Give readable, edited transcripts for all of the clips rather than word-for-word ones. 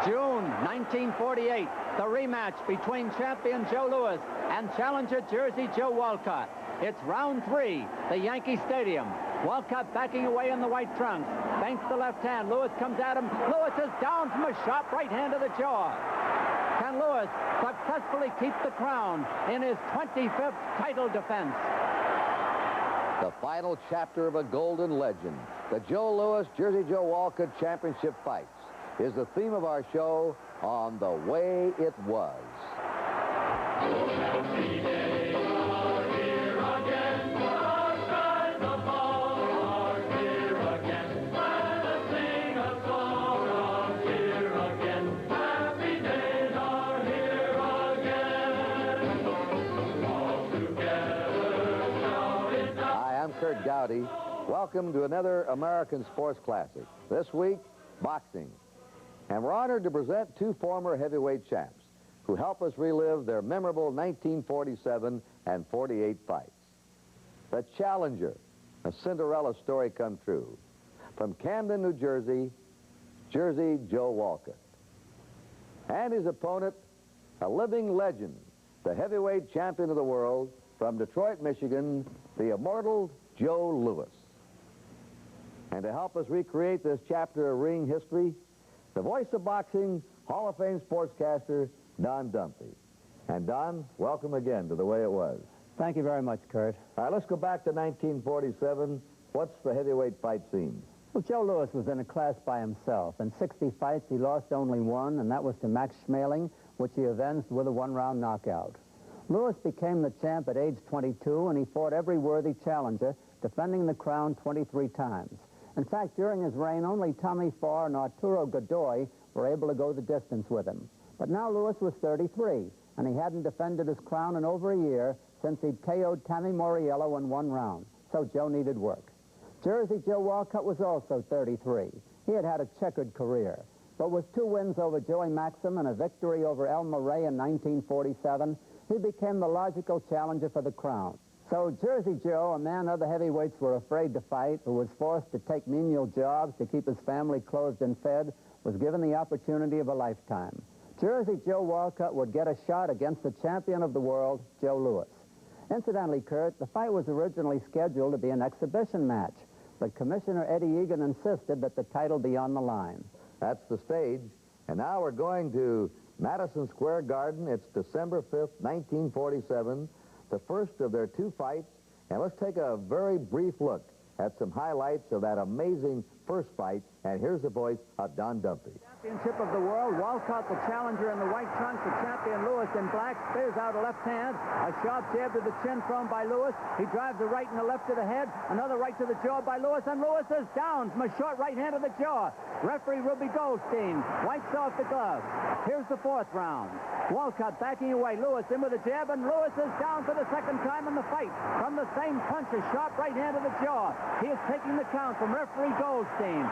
June 1948, the rematch between champion Joe Louis and challenger Jersey Joe Walcott. It's round 3, the Yankee Stadium. Walcott backing away in the white trunks. Banks the left hand. Louis comes at him. Louis is down from a sharp right hand to the jaw. Can Louis successfully keep the crown in his 25th title defense? The final chapter of a golden legend, the Joe Louis Jersey Joe Walcott Championship fights, is the theme of our show on The Way It Was. Dowdy. Welcome to another American sports classic. This week, boxing. And we're honored to present two former heavyweight champs who help us relive their memorable 1947 and 48 fights. The challenger, a Cinderella story come true. From Camden, New Jersey, Jersey Joe Walcott. And his opponent, a living legend, the heavyweight champion of the world, from Detroit, Michigan, the immortal Joe Louis. And to help us recreate this chapter of ring history, the voice of boxing, Hall of Fame sportscaster, Don Dumpy. And Don, welcome again to The Way It Was. Thank you very much, Kurt. All right, let's go back to 1947. What's the heavyweight fight scene? Well, Joe Louis was in a class by himself. In 60 fights, he lost only one, and that was to Max Schmeling, which he avenged with a one-round knockout. Louis became the champ at age 22, and he fought every worthy challenger, defending the crown 23 times. In fact, during his reign, only Tommy Farr and Arturo Godoy were able to go the distance with him. But now Louis was 33, and he hadn't defended his crown in over a year since he'd KO'd Tommy Moriello in one round. So Joe needed work. Jersey Joe Walcott was also 33. He had had a checkered career. But with 2 wins over Joey Maxim and a victory over El Murray in 1947, he became the logical challenger for the crown. So Jersey Joe, a man other heavyweights were afraid to fight, who was forced to take menial jobs to keep his family clothed and fed, was given the opportunity of a lifetime. Jersey Joe Walcott would get a shot against the champion of the world, Joe Louis. Incidentally, Kurt, the fight was originally scheduled to be an exhibition match, but Commissioner Eddie Egan insisted that the title be on the line. That's the stage. And now we're going to Madison Square Garden. It's December 5th, 1947, the first of their 2 fights. And let's take a very brief look at some highlights of that amazing first fight. And here's the voice of Don Dumpy. Championship of the world, Walcott, the challenger in the white trunks, the champion Louis in black, spears out a left hand, a sharp jab to the chin thrown by Louis. He drives a right and a left to the head, another right to the jaw by Louis, and Louis is down from a short right hand to the jaw. Referee Ruby Goldstein wipes off the glove. Here's the 4th round. Walcott backing away, Louis in with a jab, and Louis is down for the 2nd time in the fight. From the same punch, a sharp right hand to the jaw. He is taking the count from referee Goldstein.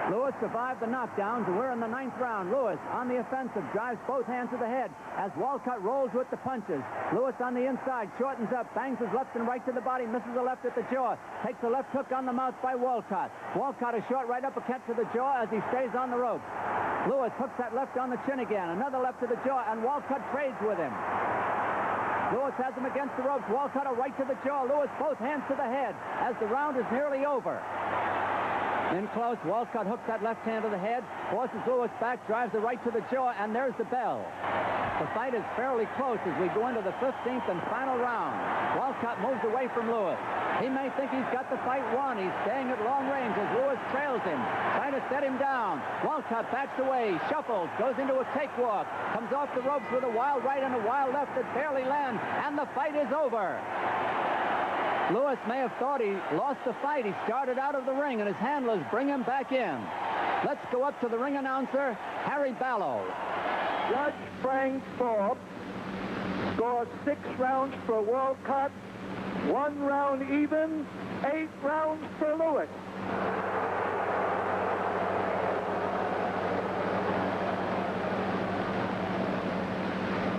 Louis survived the knockdowns, and we're in the 9th round. Louis on the offensive, drives both hands to the head as Walcott rolls with the punches. Louis on the inside, shortens up, bangs his left and right to the body, misses a left at the jaw, takes a left hook on the mouth by Walcott. Walcott a short right uppercut to the jaw as he stays on the ropes. Louis hooks that left on the chin again, another left to the jaw, and Walcott trades with him. Louis has him against the ropes. Walcott a right to the jaw. Louis both hands to the head as the round is nearly over. In close, Walcott hooks that left hand to the head, forces Louis back, drives the right to the jaw, and there's the bell. The fight is fairly close as we go into the 15th and final round. Walcott moves away from Louis. He may think he's got the fight won. He's staying at long range as Louis trails him, trying to set him down. Walcott backs away, shuffles, goes into a cakewalk, comes off the ropes with a wild right and a wild left that barely lands, and the fight is over. Louis may have thought he lost the fight. He started out of the ring, and his handlers bring him back in. Let's go up to the ring announcer, Harry Ballow. Judge Frank Thorpe scores 6 rounds for Walcott, 1 round even, 8 rounds for Louis.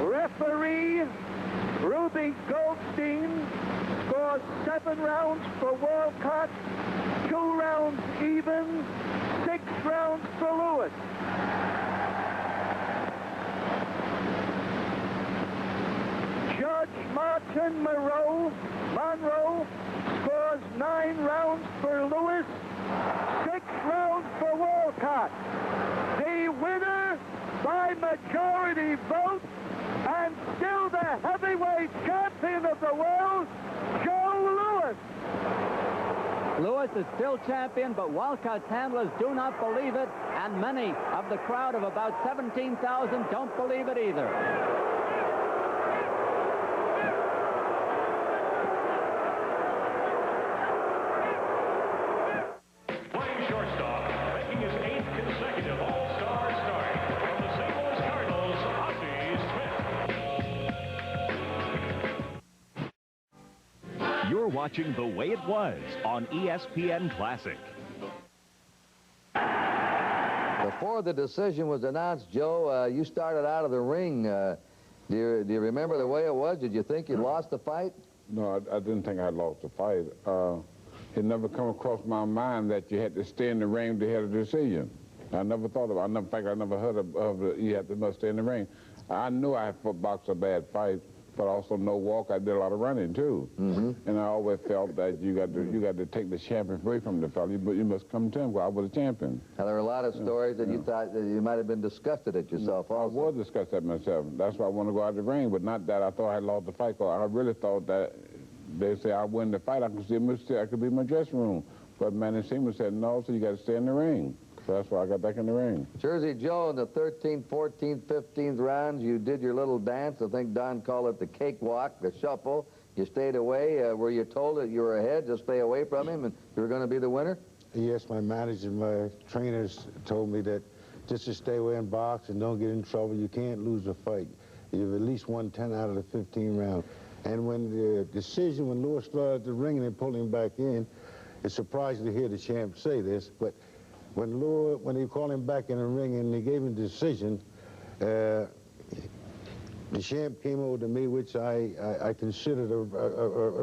Referee Ruby Goldstein scores 7 rounds for Walcott, 2 rounds even, 6 rounds for Louis. majority vote, and still the heavyweight champion of the world, Joe Louis. Louis is still champion, but Walcott's handlers do not believe it, and many of the crowd of about 17,000 don't believe it either. You're watching The Way It Was on ESPN Classic. Before the decision was announced, Joe, you started out of the ring. Do you remember the way it was? Did you think you lost the fight? No, I didn't think I lost the fight. It never come across my mind that you had to stay in the ring to have a decision. I never thought of it. I never heard of you have to stay in the ring. I knew I had boxed a bad fight, but I also know Walcott did a lot of running too. And I always felt that you got to take the champion away from the fellow, but you must come to him. Well, I was a champion. Now, there were a lot of stories that you thought that you might have been disgusted at yourself also. I was disgusted at myself. That's why I want to go out of the ring, but not that I thought I had lost the fight. Cause I really thought that they say I win the fight, I could be in my dressing room. But Manny Seaman said no, so you got to stay in the ring. So that's why I got back in the ring. Jersey Joe, in the 13th, 14th, 15th rounds, you did your little dance. I think Don called it the cakewalk, the shuffle. You stayed away. Were you told that you were ahead, just stay away from him, and you were going to be the winner? Yes, my manager and my trainers told me that just to stay away and box and don't get in trouble. You can't lose a fight. You've at least won 10 out of the 15 rounds. And when the decision, when Louis started the ring and they pulled him back in, it's surprising to hear the champ say this, but when they called him back in the ring and they gave him the decision, the champ came over to me, which I considered a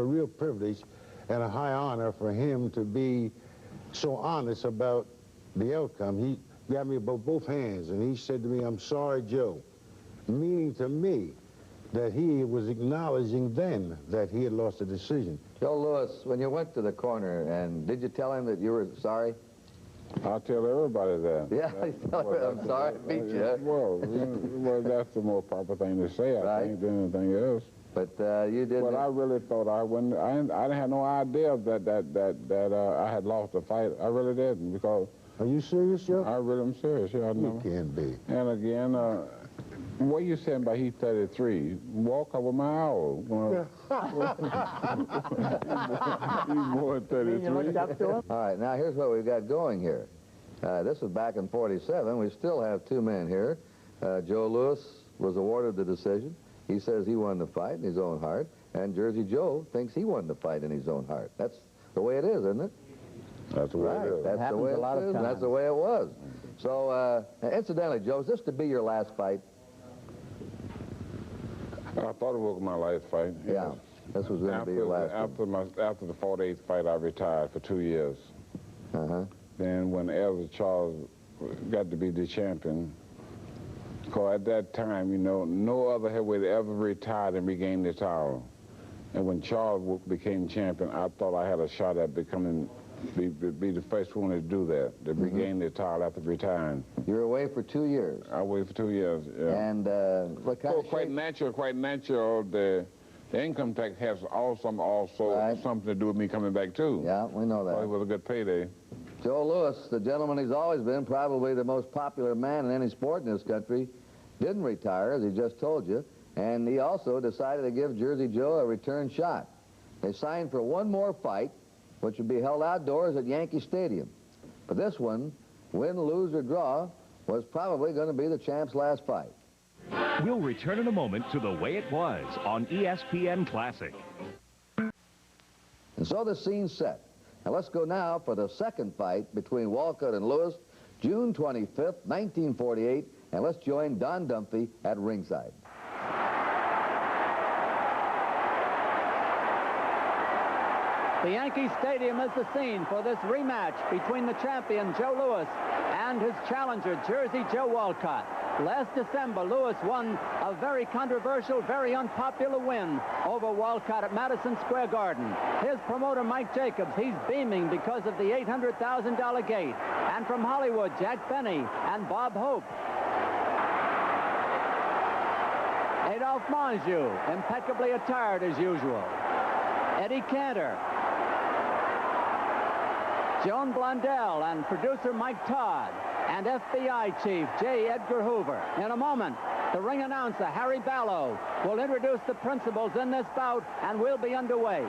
real privilege and a high honor for him to be so honest about the outcome. He grabbed me by both hands and he said to me, "I'm sorry, Joe," meaning to me that he was acknowledging then that he had lost the decision. Joe Louis, when you went to the corner, and did you tell him that you were sorry? I'll tell everybody that. Yeah, I'm sorry I beat you. Well, that's the more proper thing to say, I think, than anything else. But you didn't. But I really thought I wouldn't. I didn't have no idea that I had lost the fight. I really didn't, because. Are you serious, Joe? I really am serious. Yeah, I know. You can't be. And again, what you saying about he's 33? Walk up with my hour. He's more than 33. You looked up to him? All right, now here's what we've got going here. This was back in 47. We still have two men here. Joe Louis was awarded the decision. He says he won the fight in his own heart, and Jersey Joe thinks he won the fight in his own heart. That's the way it is, isn't it? That's the way it is. That's the way it is, and that's the way it was. So, incidentally, Joe, is this to be your last fight? I thought it was my last fight. Yeah, this was going to be your last After the 48th fight, I retired for 2 years. Then when Elder Charles got to be the champion, because at that time, you know, no other heavyweight ever retired and regained the title. And when Charles became champion, I thought I had a shot at becoming, be the first one to do that, to regain the title after retiring. You were away for 2 years. I was away for 2 years, yeah. And what kind of quite natural. The income tax has also something to do with me coming back too. Yeah, we know that. Well, it was a good payday. Joe Louis, the gentleman he's always been, probably the most popular man in any sport in this country, didn't retire, as he just told you, and he also decided to give Jersey Joe a return shot. They signed for one more fight, which would be held outdoors at Yankee Stadium. But this one, win, lose, or draw, was probably going to be the champ's last fight. We'll return in a moment to The Way It Was on ESPN Classic. And so the scene's set. Now let's go now for the second fight between Walcott and Louis, June 25th, 1948, and let's join Don Dumphy at ringside. The Yankee Stadium is the scene for this rematch between the champion, Joe Louis, and his challenger, Jersey Joe Walcott. Last December, Louis won a very controversial, very unpopular win over Walcott at Madison Square Garden. His promoter, Mike Jacobs, he's beaming because of the $800,000 gate. And from Hollywood, Jack Benny and Bob Hope. Adolphe Monjou, impeccably attired as usual. Eddie Cantor. Joan Blundell and producer Mike Todd. And FBI Chief J. Edgar Hoover. In a moment, the ring announcer, Harry Ballow, will introduce the principals in this bout, and we'll be underway.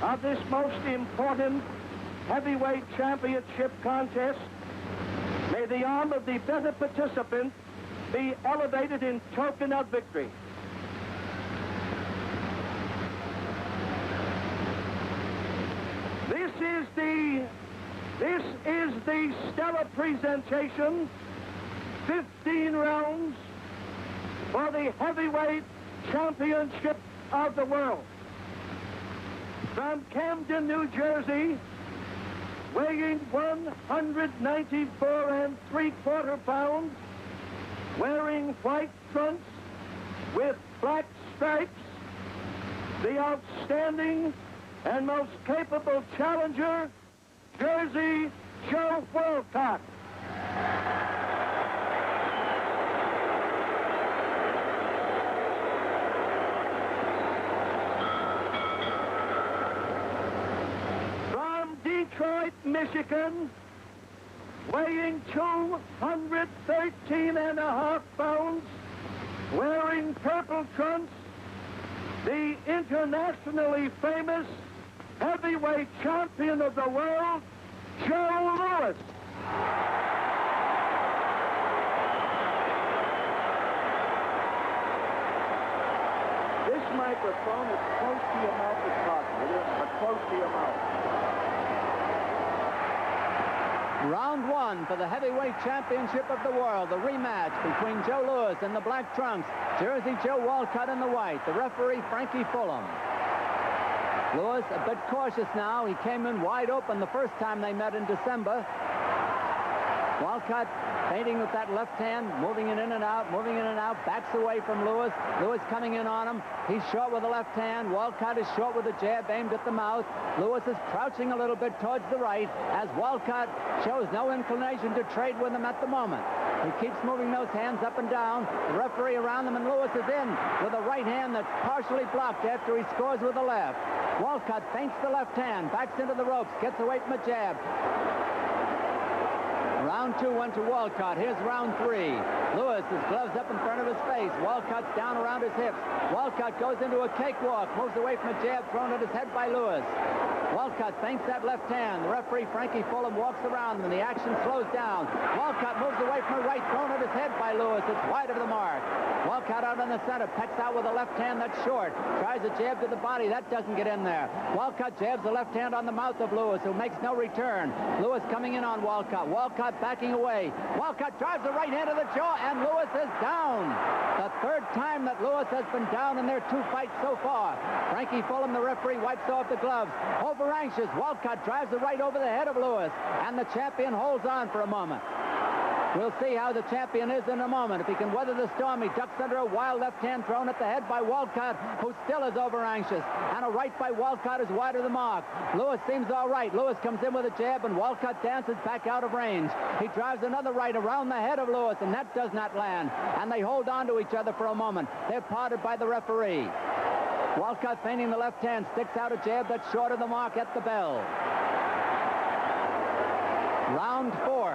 Of this most important heavyweight championship contest, may the arm of the better participant be elevated in token of victory. This is the stellar presentation, 15 rounds for the heavyweight championship of the world. From Camden, New Jersey, weighing 194 3/4 pounds, wearing white trunks with black stripes, the outstanding and most capable challenger, Jersey Joe Walcott. From Detroit, Michigan, weighing 213.5 pounds, wearing purple trunks, the internationally famous heavyweight champion of the world, Joe Louis. This microphone is close to your mouth as possible, but close to your mouth. Round one for the heavyweight championship of the world, the rematch between Joe Louis in the black trunks, Jersey Joe Walcott in the white, the referee Frankie Fulham. Louis a bit cautious now. He came in wide open the first time they met in December. Walcott feinting with that left hand, moving it in and out, backs away from Louis. Louis coming in on him. He's short with the left hand. Walcott is short with a jab aimed at the mouth. Louis is crouching a little bit towards the right as Walcott shows no inclination to trade with him at the moment. He keeps moving those hands up and down. The referee around them, and Louis is in with a right hand that's partially blocked after he scores with the left. Walcott feints the left hand, backs into the ropes, gets away from a jab. Round two went to Walcott. Here's round three. Louis, his gloves up in front of his face. Walcott's down around his hips. Walcott goes into a cakewalk, moves away from a jab thrown at his head by Louis. Walcott feints that left hand. The referee, Frankie Fulham, walks around him, and the action slows down. Walcott moves away from a right thrown at his head by Louis. It's wide of the mark. Walcott out in the center, pecks out with a left hand that's short. Tries a jab to the body. That doesn't get in there. Walcott jabs the left hand on the mouth of Louis, who makes no return. Louis coming in on Walcott. Walcott backing away. Walcott drives the right hand to the jaw, and Louis is down. The third time that Louis has been down in their two fights so far. Frankie Fulham, the referee, wipes off the gloves. Over anxious, Walcott drives the right over the head of Louis, and the champion holds on for a moment. We'll see how the champion is in a moment. If he can weather the storm, he ducks under a wild left hand thrown at the head by Walcott, who still is over anxious. And a right by Walcott is wide of the mark. Louis seems all right. Louis comes in with a jab, and Walcott dances back out of range. He drives another right around the head of Louis, and that does not land. And they hold on to each other for a moment. They're parted by the referee. Walcott feinting the left hand, sticks out a jab that's short of the mark at the bell. Round four.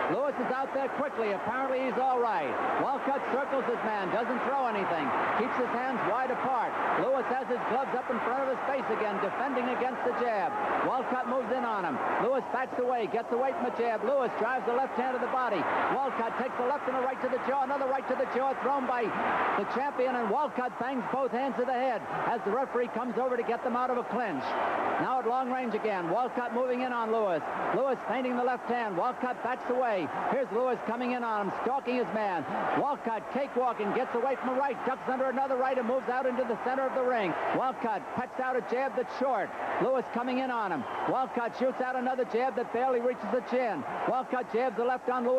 Louis is out there quickly. Apparently he's all right. Walcott circles his man, doesn't throw anything, keeps his hands wide apart. Louis has his gloves up in front of his face again, defending against the jab. Walcott moves in on him. Louis backs away, gets away from the jab. Louis drives the left hand to the body. Walcott takes the left and a right to the jaw, another right to the jaw thrown by the champion, and Walcott bangs both hands to the head as the referee comes over to get them out of a clinch. Now at long range again, Walcott moving in on Louis. Louis feinting the left hand. Walcott backs away. Here's Louis coming in on him, stalking his man. Walcott cakewalking, gets away from a right, ducks under another right, and moves out into the center of the ring. Walcott pecks out a jab that's short. Louis coming in on him. Walcott shoots out another jab that barely reaches the chin. Walcott jabs the left on Louis.